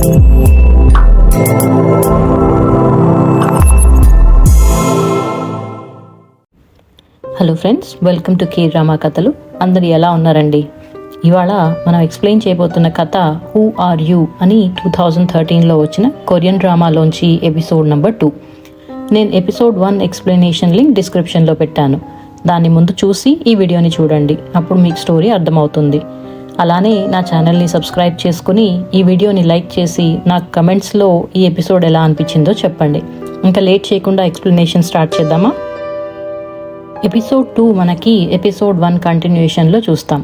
Hello friends, welcome to K drama కథలు. అందరు ఎలా ఉన్నారండి? ఇవాళ మనం ఎక్స్ప్లెయిన్ చేయబోతున్న కథ హూ ఆర్ యూ అని 2013లో వచ్చిన కొరియన్ డ్రామాలోంచి ఎపిసోడ్ నెంబర్ 2. నేను ఎపిసోడ్ 1 ఎక్స్ప్లెనేషన్ లింక్ డిస్క్రిప్షన్లో పెట్టాను. దాన్ని ముందు చూసి ఈ వీడియోని చూడండి, అప్పుడు మీకు స్టోరీ అర్థమవుతుంది. అలానే నా ఛానల్ని సబ్స్క్రైబ్ చేసుకుని ఈ వీడియోని లైక్ చేసి నాకు కమెంట్స్లో ఈ ఎపిసోడ్ ఎలా అనిపించిందో చెప్పండి. ఇంకా లేట్ చేయకుండా ఎక్స్ప్లెనేషన్ స్టార్ట్ చేద్దామా? ఎపిసోడ్ 2 మనకి ఎపిసోడ్ 1 కంటిన్యూషన్లో చూస్తాం.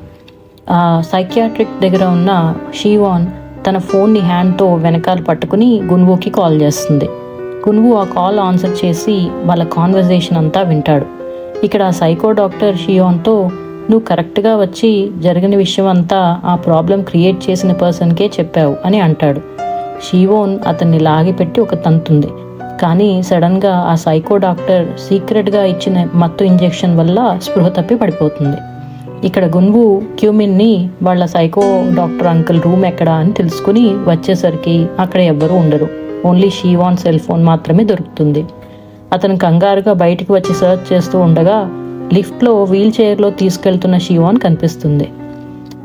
సైకియాట్రిక్ దగ్గర ఉన్న షీవాన్ తన ఫోన్ని హ్యాండ్తో వెనకాల పట్టుకుని గున్వుకి కాల్ చేస్తుంది. గున్వు ఆ కాల్ ఆన్సర్ చేసి వాళ్ళ కాన్వర్జేషన్ అంతా వింటాడు. ఇక్కడ సైకో డాక్టర్ షీవాన్తో, నువ్వు కరెక్ట్గా వచ్చి జరిగిన విషయం అంతా ఆ ప్రాబ్లం క్రియేట్ చేసిన పర్సన్కే చెప్పావు అని అంటాడు. షీవాన్ అతన్ని లాగిపెట్టి ఒక తంతుంది. కానీ సడన్గా ఆ సైకో డాక్టర్ సీక్రెట్గా ఇచ్చిన మత్తు ఇంజెక్షన్ వల్ల స్పృహ తప్పి పడిపోతుంది. ఇక్కడ గున్వు క్యూమిన్ని వాళ్ళ సైకో డాక్టర్ అంకుల్ రూమ్ ఎక్కడా అని తెలుసుకుని వచ్చేసరికి అక్కడ ఎవ్వరూ ఉండరు. ఓన్లీ షీవాన్ సెల్ ఫోన్ మాత్రమే దొరుకుతుంది. అతను కంగారుగా బయటికి వచ్చి సర్చ్ చేస్తూ ఉండగా లిఫ్ట్లో వీల్ చైర్లో తీసుకెళ్తున్న షీవాన్ కనిపిస్తుంది.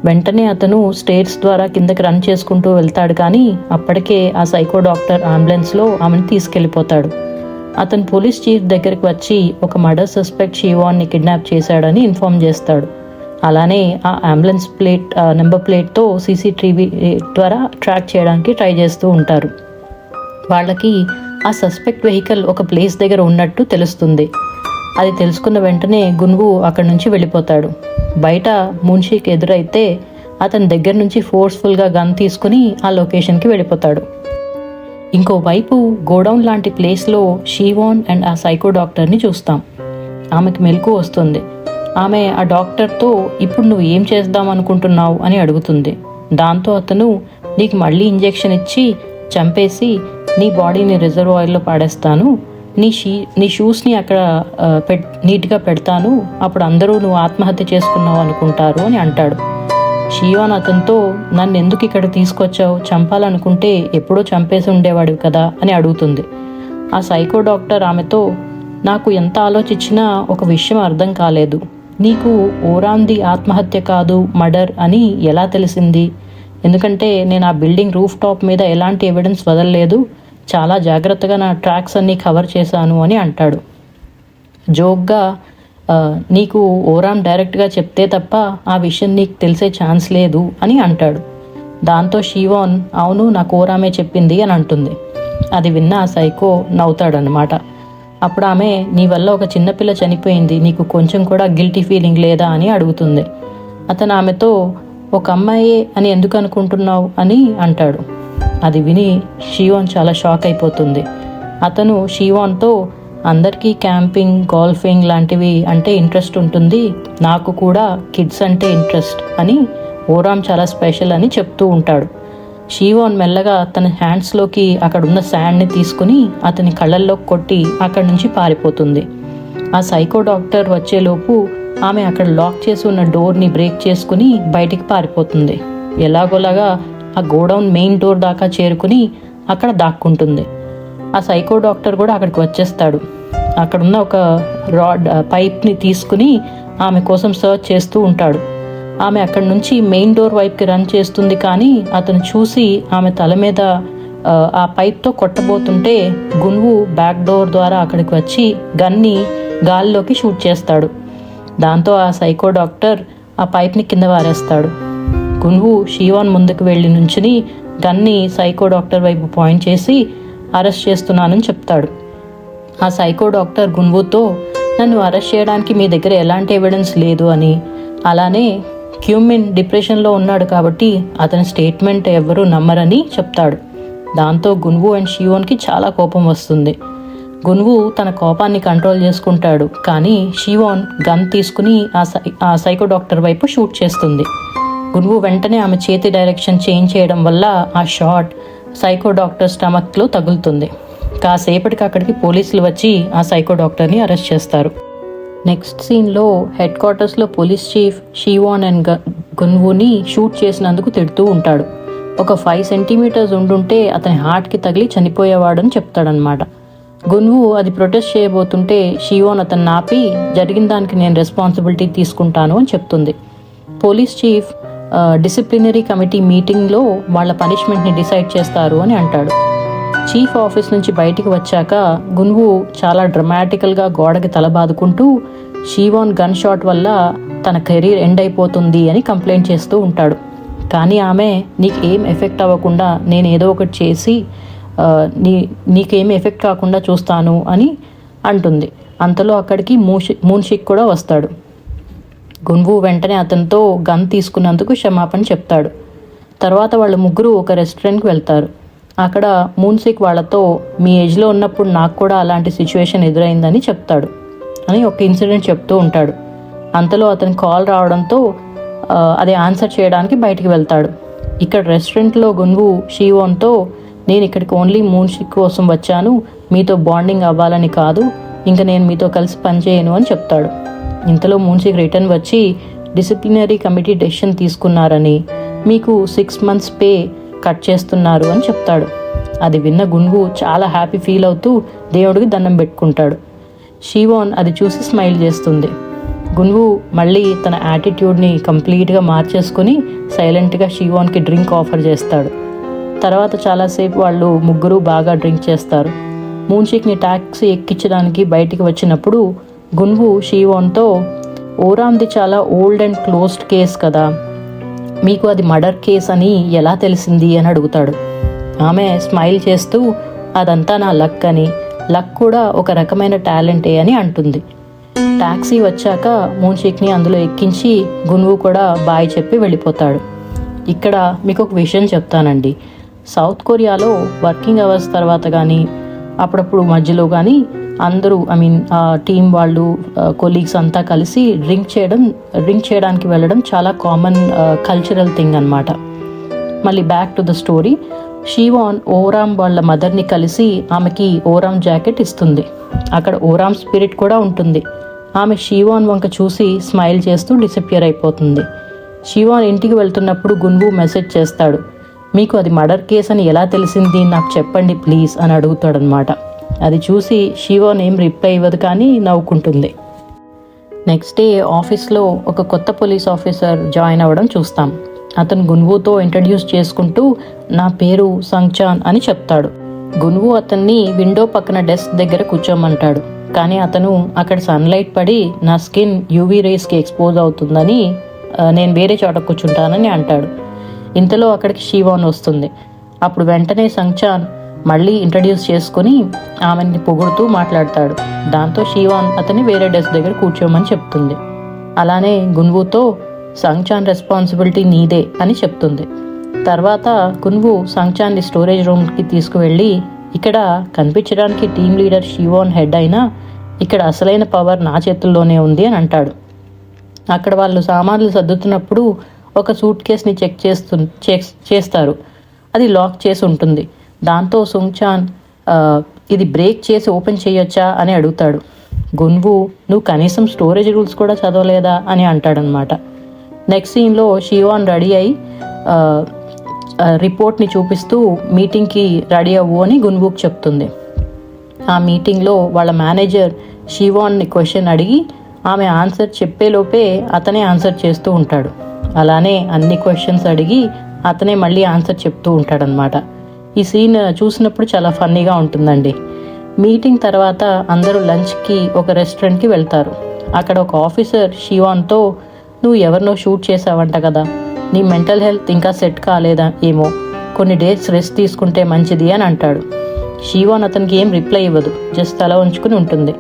వెంటనే అతను స్టేర్స్ ద్వారా కిందకి రన్ చేసుకుంటూ వెళ్తాడు. కానీ అప్పటికే ఆ సైకో డాక్టర్ అంబులెన్స్లో ఆమెను తీసుకెళ్ళిపోతాడు. అతను పోలీస్ చీఫ్ దగ్గరికి వచ్చి ఒక మర్డర్ సస్పెక్ట్ షీవాన్ని కిడ్నాప్ చేశాడని ఇన్ఫార్మ్ చేస్తాడు. అలానే ఆ అంబులెన్స్ నెంబర్ ప్లేట్తో సీసీటీవీ ద్వారా ట్రాక్ చేయడానికి ట్రై చేస్తూ ఉంటారు. వాళ్ళకి ఆ సస్పెక్ట్ వెహికల్ ఒక ప్లేస్ దగ్గర ఉన్నట్టు తెలుస్తుంది. అది తెలుసుకున్న వెంటనే గున్వు అక్కడి నుంచి వెళ్ళిపోతాడు. బయట మున్షీకి ఎదురైతే అతని దగ్గర నుంచి ఫోర్స్ఫుల్గా గన్ తీసుకుని ఆ లొకేషన్కి వెళ్ళిపోతాడు. ఇంకోవైపు గోడౌన్ లాంటి ప్లేస్లో షీవాన్ అండ్ ఆ సైకో డాక్టర్ని చూస్తాం. ఆమెకు మెలకు వస్తుంది. ఆమె ఆ డాక్టర్తో, ఇప్పుడు నువ్వు ఏం చేద్దాం అనుకుంటున్నావు అని అడుగుతుంది. దాంతో అతను, నీకు మళ్ళీ ఇంజెక్షన్ ఇచ్చి చంపేసి నీ బాడీని రిజర్వాయర్లో పాడేస్తాను, నీ షూస్ని అక్కడ నీట్గా పెడతాను, అప్పుడు అందరూ నువ్వు ఆత్మహత్య చేసుకున్నావు అనుకుంటారు అని అంటాడు. షీవాన్ అతనితో, నన్ను ఎందుకు ఇక్కడ తీసుకొచ్చావు, చంపాలనుకుంటే ఎప్పుడో చంపేసి ఉండేవాడివి కదా అని అడుగుతుంది. ఆ సైకో డాక్టర్ ఆమెతో, నాకు ఎంత ఆలోచించినా ఒక విషయం అర్థం కాలేదు, నీకు ఓరాంది ఆత్మహత్య కాదు మర్డర్ అని ఎలా తెలిసింది? ఎందుకంటే నేను ఆ బిల్డింగ్ రూఫ్ టాప్ మీద ఎలాంటి ఎవిడెన్స్ వదలలేదు, చాలా జాగ్రత్తగా నా ట్రాక్స్ అన్నీ కవర్ చేశాను అని అంటాడు. జోక్గా, నీకు ఓరామ్ డైరెక్ట్గా చెప్తే తప్ప ఆ విషయం నీకు తెలిసే ఛాన్స్ లేదు అని అంటాడు. దాంతో షీవాన్, అవును నాకు ఓరామే చెప్పింది అని అంటుంది. అది విన్న ఆ సైకో నవ్వుతాడనమాట. అప్పుడు ఆమె, నీ వల్ల ఒక చిన్నపిల్ల చనిపోయింది, నీకు కొంచెం కూడా గిల్టీ ఫీలింగ్ లేదా అని అడుగుతుంది. అతను ఆమెతో, ఒక అమ్మాయే అని ఎందుకు అనుకుంటున్నావు అని అంటాడు. అది విని షీవాన్ చాలా షాక్ అయిపోతుంది. అతను షీవాన్తో, అందరికీ క్యాంపింగ్, గోల్ఫింగ్ లాంటివి అంటే ఇంట్రెస్ట్ ఉంటుంది, నాకు కూడా కిడ్స్ అంటే ఇంట్రెస్ట్ అని, ఓరామ్ చాలా స్పెషల్ అని చెప్తూ ఉంటాడు. షీవాన్ మెల్లగా తన హ్యాండ్స్లోకి అక్కడున్న శాండ్ని తీసుకుని అతని కళ్ళల్లో కొట్టి అక్కడి నుంచి పారిపోతుంది. ఆ సైకో డాక్టర్ వచ్చేలోపు ఆమె అక్కడ లాక్ చేసి ఉన్న డోర్ని బ్రేక్ చేసుకుని బయటికి పారిపోతుంది. ఎలాగోలాగా ఆ గోడౌన్ మెయిన్ డోర్ దాకా చేరుకుని అక్కడ దాక్కుంటుంది. ఆ సైకో డాక్టర్ కూడా అక్కడికి వచ్చేస్తాడు. అక్కడున్న ఒక పైప్ని తీసుకుని ఆమె కోసం సర్చ్ చేస్తూ ఉంటాడు. ఆమె అక్కడి నుంచి మెయిన్ డోర్ వైపుకి రన్ చేస్తుంది. కానీ అతను చూసి ఆమె తల మీద ఆ పైప్తో కొట్టబోతుంటే గున్వు బ్యాక్ డోర్ ద్వారా అక్కడికి వచ్చి గన్ని గాల్లోకి షూట్ చేస్తాడు. దాంతో ఆ సైకో డాక్టర్ ఆ పైప్ని కింద వారేస్తాడు. గున్వు షీవాన్ ముందుకు వెళ్ళి నుంచుని గన్ని సైకో డాక్టర్ వైపు పాయింట్ చేసి అరెస్ట్ చేస్తున్నానని చెప్తాడు. ఆ సైకో డాక్టర్ గున్వుతో, నన్ను అరెస్ట్ చేయడానికి మీ దగ్గర ఎలాంటి ఎవిడెన్స్ లేదు అని, అలానే క్యూమిన్ డిప్రెషన్లో ఉన్నాడు కాబట్టి అతని స్టేట్మెంట్ ఎవ్వరూ నమ్మరని చెప్తాడు. దాంతో గున్వు అండ్ షీవాన్కి చాలా కోపం వస్తుంది. గున్వు తన కోపాన్ని కంట్రోల్ చేసుకుంటాడు. కానీ షీవాన్ గన్ తీసుకుని ఆ సైకో డాక్టర్ వైపు షూట్ చేస్తుంది. గున్వు వెంటనే ఆమె చేతి డైరెక్షన్ చేంజ్ చేయడం వల్ల ఆ షాట్ సైకో డాక్టర్ స్టమక్లో తగులుతుంది. కాసేపటికి అక్కడికి పోలీసులు వచ్చి ఆ సైకో డాక్టర్ని అరెస్ట్ చేస్తారు. నెక్స్ట్ సీన్లో హెడ్ క్వార్టర్స్లో పోలీస్ చీఫ్ షీవాన్ అండ్ గున్వుని షూట్ చేసినందుకు తిడుతూ ఉంటాడు. ఒక 5 సెంటీమీటర్స్ ఉండుంటే అతని హార్ట్కి తగిలి చనిపోయేవాడని చెప్తాడనమాట. గున్వు అది ప్రొటెస్ట్ చేయబోతుంటే షీవోన్ అతన్ని ఆపి జరిగిన దానికి నేను రెస్పాన్సిబిలిటీ తీసుకుంటాను అని చెప్తుంది. పోలీస్ చీఫ్ డిసిప్లినరీ కమిటీ మీటింగ్లో వాళ్ళ పనిష్మెంట్ని డిసైడ్ చేస్తారు అని అంటాడు. చీఫ్ ఆఫీస్ నుంచి బయటికి వచ్చాక గున్వు చాలా డ్రమాటికల్గా గోడకి తల బాదుకుంటూ షీవోన్ గన్ షాట్ వల్ల తన కెరీర్ ఎండ్ అయిపోతుంది అని కంప్లైంట్ చేస్తూ ఉంటాడు. కానీ ఆమె నీకు ఏం ఎఫెక్ట్ అవ్వకుండా నేను ఏదో ఒకటి చేసి నీకేం ఎఫెక్ట్ కాకుండా చూస్తాను అని అంటుంది. అంతలో అక్కడికి మూన్షిక్ కూడా వస్తాడు. గున్వు వెంటనే అతనితో గన్ తీసుకున్నందుకు క్షమాపణ చెప్తాడు. తర్వాత వాళ్ళ ముగ్గురు ఒక రెస్టారెంట్కి వెళ్తారు. అక్కడ మూన్షిక్ వాళ్ళతో మీ ఏజ్లో ఉన్నప్పుడు నాకు కూడా అలాంటి సిచ్యువేషన్ ఎదురైందని చెప్తాడు అని ఒక ఇన్సిడెంట్ చెప్తూ ఉంటాడు. అంతలో అతని కాల్ రావడంతో అది ఆన్సర్ చేయడానికి బయటికి వెళ్తాడు. ఇక్కడ రెస్టారెంట్లో గున్వు షీవోన్తో నేను ఇక్కడికి ఓన్లీ మూన్షిక్ కోసం వచ్చాను, మీతో బాండింగ్ అవ్వాలని కాదు, ఇంకా నేను మీతో కలిసి పనిచేయను అని చెప్తాడు. ఇంతలో మూన్షిక్ రిటర్న్ వచ్చి డిసిప్లినరీ కమిటీ డెసిషన్ తీసుకున్నారని మీకు 6 months పే కట్ చేస్తున్నారు అని చెప్తాడు. అది విన్న గున్వు చాలా హ్యాపీ ఫీల్ అవుతూ దేవుడికి దండం పెట్టుకుంటాడు. షీవోన్ అది చూసి స్మైల్ చేస్తుంది. గున్వు మళ్ళీ తన యాటిట్యూడ్ని కంప్లీట్గా మార్చేసుకుని సైలెంట్గా షీవోన్కి డ్రింక్ ఆఫర్ చేస్తాడు. తర్వాత చాలాసేపు వాళ్ళు ముగ్గురు బాగా డ్రింక్ చేస్తారు. మూన్షిక్ని ట్యాక్సీ ఎక్కించడానికి బయటికి వచ్చినప్పుడు గున్వు షీవోన్తో ఓరామ్ది చాలా ఓల్డ్ అండ్ క్లోజ్డ్ కేస్ కదా, మీకు అది మర్డర్ కేస్ అని ఎలా తెలిసింది అని అడుగుతాడు. ఆమె స్మైల్ చేస్తూ అదంతా నా లక్ అని, లక్ కూడా ఒక రకమైన టాలెంటే అని అంటుంది. ట్యాక్సీ వచ్చాక మూన్షిక్ని అందులో ఎక్కించి గున్వు కూడా బాయ్ చెప్పి వెళ్ళిపోతాడు. ఇక్కడ మీకు ఒక విషయం చెప్తానండి. సౌత్ కొరియాలో వర్కింగ్ అవర్స్ తర్వాత కానీ అప్పుడప్పుడు మధ్యలో కానీ అందరూ టీం వాళ్ళు కొలీగ్స్ అంతా కలిసి డ్రింక్ చేయడానికి వెళ్ళడం చాలా కామన్ కల్చరల్ థింగ్ అనమాట. మళ్ళీ back to the story. Shivon Oram వాళ్ళ మదర్ని కలిసి ఆమెకి ఓరామ్ జాకెట్ ఇస్తుంది. అక్కడ ఓరామ్ స్పిరిట్ కూడా ఉంటుంది. ఆమె షీవోన్ వంక చూసి స్మైల్ చేస్తూ డిసపియర్ అయిపోతుంది. షీవోన్ ఇంటికి వెళ్తున్నప్పుడు గున్వు మెసేజ్ చేస్తాడు. మీకు అది మర్డర్ కేస్ అని ఎలా తెలిసింది, నాకు చెప్పండి ప్లీజ్ అని అడుగుతాడనమాట. అది చూసి షీవోన్ ఏం రిప్లై ఇవ్వదు కానీ నవ్వుకుంటుంది. నెక్స్ట్ డే ఆఫీస్లో ఒక కొత్త పోలీస్ ఆఫీసర్ జాయిన్ అవ్వడం చూస్తాం. అతను గున్వుతో ఇంట్రడ్యూస్ చేసుకుంటూ నా పేరు సంగ్చాన్ అని చెప్తాడు. గున్వు అతన్ని విండో పక్కన డెస్క్ దగ్గర కూర్చోమంటాడు. కానీ అతను అక్కడ సన్లైట్ పడి నా స్కిన్ యూవీ రేస్కి ఎక్స్పోజ్ అవుతుందని నేను వేరే చోట కూర్చుంటానని అంటాడు. ఇంతలో అక్కడికి షీవోన్ వస్తుంది. అప్పుడు వెంటనే సంగ్చాన్ మళ్ళీ ఇంట్రడ్యూస్ చేసుకుని ఆమెని పొగుడుతూ మాట్లాడతాడు. దాంతో షీవోన్ అతన్ని వేరే డెస్క్ దగ్గర కూర్చోమని చెప్తుంది. అలానే గున్వుతో సంగ్చాన్ రెస్పాన్సిబిలిటీ నీదే అని చెప్తుంది. తర్వాత గున్వు సంగ్చాన్ని స్టోరేజ్ రూమ్కి తీసుకువెళ్ళి ఇక్కడ కనిపించడానికి టీం లీడర్ షీవోన్ హెడ్ అయినా ఇక్కడ అసలైన పవర్ నా చేతుల్లోనే ఉంది అని అంటాడు. అక్కడ వాళ్ళు సామాన్లు సర్దుతున్నప్పుడు ఒక సూట్ కేస్ని చెక్ చేస్తారు. అది లాక్ చేసి ఉంటుంది. దాంతో సంగ్చాన్ ఇది బ్రేక్ చేసి ఓపెన్ చేయొచ్చా అని అడుగుతాడు. గున్వు నువ్వు కనీసం స్టోరేజ్ రూల్స్ కూడా చదవలేదా అని అంటాడనమాట. నెక్స్ట్ సీన్లో షీవోన్ రెడీ అయి రిపోర్ట్ని చూపిస్తూ మీటింగ్కి రెడీ అవ్వు అని గున్వుకి చెప్తుంది. ఆ మీటింగ్లో వాళ్ళ మేనేజర్ షీవోన్ని క్వశ్చన్ అడిగి ఆమె ఆన్సర్ చెప్పేలోపే అతనే ఆన్సర్ చేస్తూ ఉంటాడు. అలానే అన్ని క్వశ్చన్స్ అడిగి అతనే మళ్ళీ ఆన్సర్ చెప్తూ ఉంటాడనమాట. ఈ సీన్ చూసినప్పుడు చాలా ఫన్నీగా ఉంటుందండి. మీటింగ్ తర్వాత అందరూ లంచ్కి ఒక రెస్టారెంట్కి వెళ్తారు. అక్కడ ఒక ఆఫీసర్ షీవోన్తో నువ్వు ఎవరినో షూట్ చేసావంట కదా, నీ మెంటల్ హెల్త్ ఇంకా సెట్ కాలేదా ఏమో, కొన్ని డేస్ రెస్ట్ తీసుకుంటే మంచిది అని అంటాడు. షీవోన్ అతనికి ఏం రిప్లై ఇవ్వదు, జస్ట్ తల ఉంచుకుని ఉంటుంది.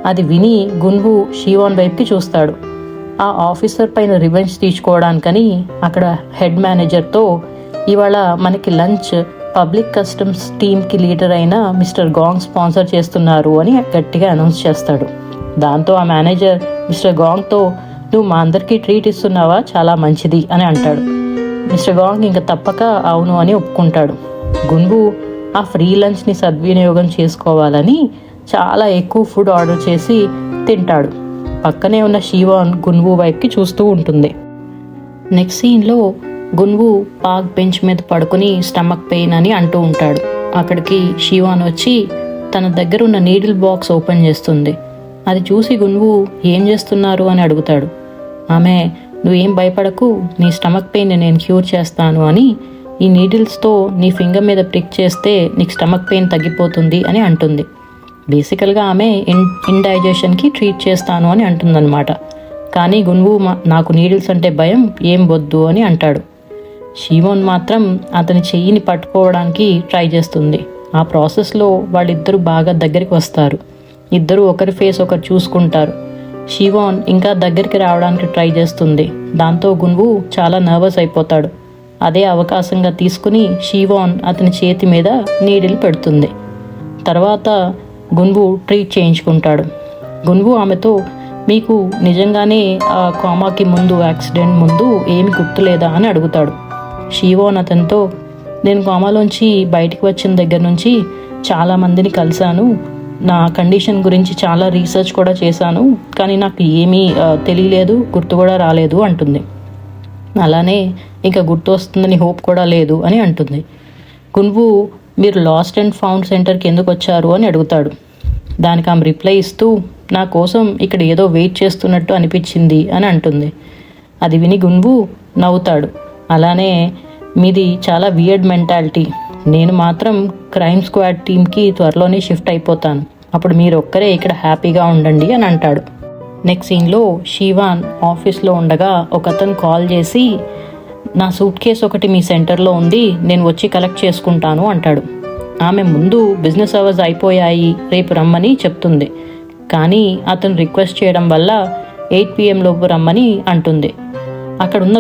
అది విని గున్వు షీవోన్ వైపుకి చూస్తాడు. ఆ ఆఫీసర్ పైన రివెంజ్ తీసుకోవడానికని అక్కడ హెడ్ మేనేజర్తో ఇవాళ మనకి లంచ్ పబ్లిక్ కస్టమ్స్ టీమ్కి లీడర్ అయిన మిస్టర్ గాంగ్ స్పాన్సర్ చేస్తున్నారు అని గట్టిగా అనౌన్స్ చేస్తాడు. దాంతో ఆ మేనేజర్ మిస్టర్ గాంగ్తో నువ్వు మా అందరికీ ట్రీట్ ఇస్తున్నావా, చాలా మంచిది అని అంటాడు. మిస్టర్ గాంగ్ ఇంకా తప్పక అవును అని ఒప్పుకుంటాడు. గున్వు ఆ ఫ్రీ లంచ్ని సద్వినియోగం చేసుకోవాలని చాలా ఎక్కువ ఫుడ్ ఆర్డర్ చేసి తింటాడు. పక్కనే ఉన్న షీవోన్ గున్వు వైపుకి చూస్తూ ఉంటుంది. నెక్స్ట్ సీన్లో గున్వు పార్క్ బెంచ్ మీద పడుకుని స్టమక్ పెయిన్ అని అంటూ ఉంటాడు. అక్కడికి షీవాన్ వచ్చి తన దగ్గర ఉన్న నీడిల్ బాక్స్ ఓపెన్ చేస్తుంది. అది చూసి గున్వు ఏం చేస్తున్నారు అని అడుగుతాడు. ఆమె, నువ్వేం భయపడకు, నీ స్టమక్ పెయిన్ నేను క్యూర్ చేస్తాను అని ఈ నీడిల్స్తో నీ ఫింగర్ మీద ప్రిక్ చేస్తే నీకు స్టమక్ పెయిన్ తగ్గిపోతుంది అని అంటుంది. బేసికల్గా ఆమె ఇండైజెషన్కి ట్రీట్ చేస్తాను అని అంటుందన్నమాట. కానీ గున్వు నాకు నీడిల్స్ అంటే భయం, ఏం వద్దు అని అంటాడు. షీవాన్ మాత్రం అతని చెయ్యిని పట్టుకోవడానికి ట్రై చేస్తుంది. ఆ ప్రాసెస్లో వాళ్ళిద్దరూ బాగా దగ్గరికి వస్తారు. ఇద్దరు ఒకరి ఫేస్ ఒకరు చూసుకుంటారు. షీవాన్ ఇంకా దగ్గరికి రావడానికి ట్రై చేస్తుంది. దాంతో గున్వు చాలా నర్వస్ అయిపోతాడు. అదే అవకాశంగా తీసుకుని షీవాన్ అతని చేతి మీద నీడిల్ పెడుతుంది. తర్వాత గున్వు ట్రీట్ చేయించుకుంటాడు. గున్వు ఆమెతో, మీకు నిజంగానే ఆ కామాకి ముందు, యాక్సిడెంట్ ముందు ఏమి గుర్తులేదా అని అడుగుతాడు. షీవాన్ అతనితో, నేను కామాలోంచి బయటికి వచ్చిన దగ్గర నుంచి చాలామందిని కలిశాను, నా కండిషన్ గురించి చాలా రీసెర్చ్ కూడా చేశాను, కానీ నాకు ఏమీ తెలియలేదు, గుర్తు కూడా రాలేదు అంటుంది. అలానే ఇంకా గుర్తు వస్తుందని హోప్ కూడా లేదు అని అంటుంది. గున్వు, మీరు లాస్ట్ అండ్ ఫౌండ్ సెంటర్కి ఎందుకు వచ్చారు అని అడుగుతాడు. దానికి ఆమె రిప్లై ఇస్తూ, నా కోసం ఇక్కడ ఏదో వెయిట్ చేస్తున్నట్టు అనిపించింది అని అంటుంది. అది విని గున్వు నవ్వుతాడు. అలానే, మీది చాలా వియర్డ్ మెంటాలిటీ, నేను మాత్రం క్రైమ్ స్క్వాడ్ టీమ్కి త్వరలోనే షిఫ్ట్ అయిపోతాను, అప్పుడు మీరు ఒక్కరే ఇక్కడ హ్యాపీగా ఉండండి అని అంటాడు. నెక్స్ట్ సీన్లో షీవాన్ ఆఫీస్లో ఉండగా ఒకతను కాల్ చేసి, నా సూట్ కేస్ ఒకటి మీ సెంటర్లో ఉంది, నేను వచ్చి కలెక్ట్ చేసుకుంటాను అంటాడు. ఆమె ముందు బిజినెస్ అవర్స్ అయిపోయాయి, రేపు రమ్మని చెప్తుంది. కానీ అతను రిక్వెస్ట్ చేయడం వల్ల 8 PM లోపు రమ్మని అంటుంది. అక్కడున్న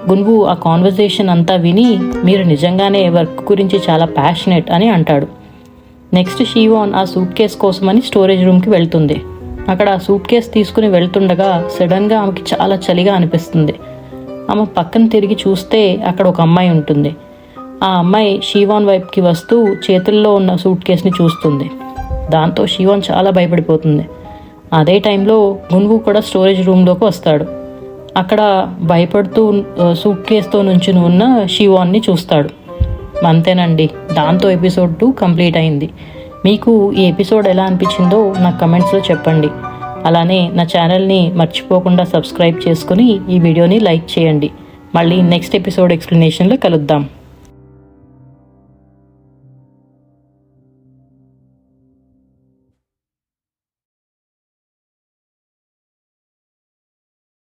గున్వు ఆ కాన్వర్జేషన్ అంతా విని, మీరు నిజంగానే వర్క్ గురించి చాలా ప్యాషనెట్ అని అంటాడు. నెక్స్ట్ షీవాన్ ఆ సూట్ కేస్ కోసమని స్టోరేజ్ రూమ్కి వెళ్తుంది. అక్కడ ఆ సూట్ కేస్ తీసుకుని వెళ్తుండగా సడన్గా ఆమెకి చాలా చలిగా అనిపిస్తుంది. ఆమె పక్కన తిరిగి చూస్తే అక్కడ ఒక అమ్మాయి ఉంటుంది. ఆ అమ్మాయి షీవాన్ వైపుకి వస్తూ చేతుల్లో ఉన్న సూట్ కేస్ని చూస్తుంది. దాంతో షీవాన్ చాలా భయపడిపోతుంది. అదే టైంలో గున్వు కూడా స్టోరేజ్ రూమ్లోకి వస్తాడు. అక్కడ భయపడుతూ సూట్ కేస్తో నుంచి ఉన్న షీవాన్ని చూస్తాడు. అంతేనండి, దాంతో ఎపిసోడ్ 2 కంప్లీట్ అయింది. మీకు ఈ ఎపిసోడ్ ఎలా అనిపించిందో నాకు కమెంట్స్లో చెప్పండి. అలానే నా ఛానల్ని మర్చిపోకుండా సబ్స్క్రైబ్ చేసుకుని ఈ వీడియోని లైక్ చేయండి. మళ్ళీ నెక్స్ట్ ఎపిసోడ్ ఎక్స్ప్లెనేషన్లో కలుద్దాం.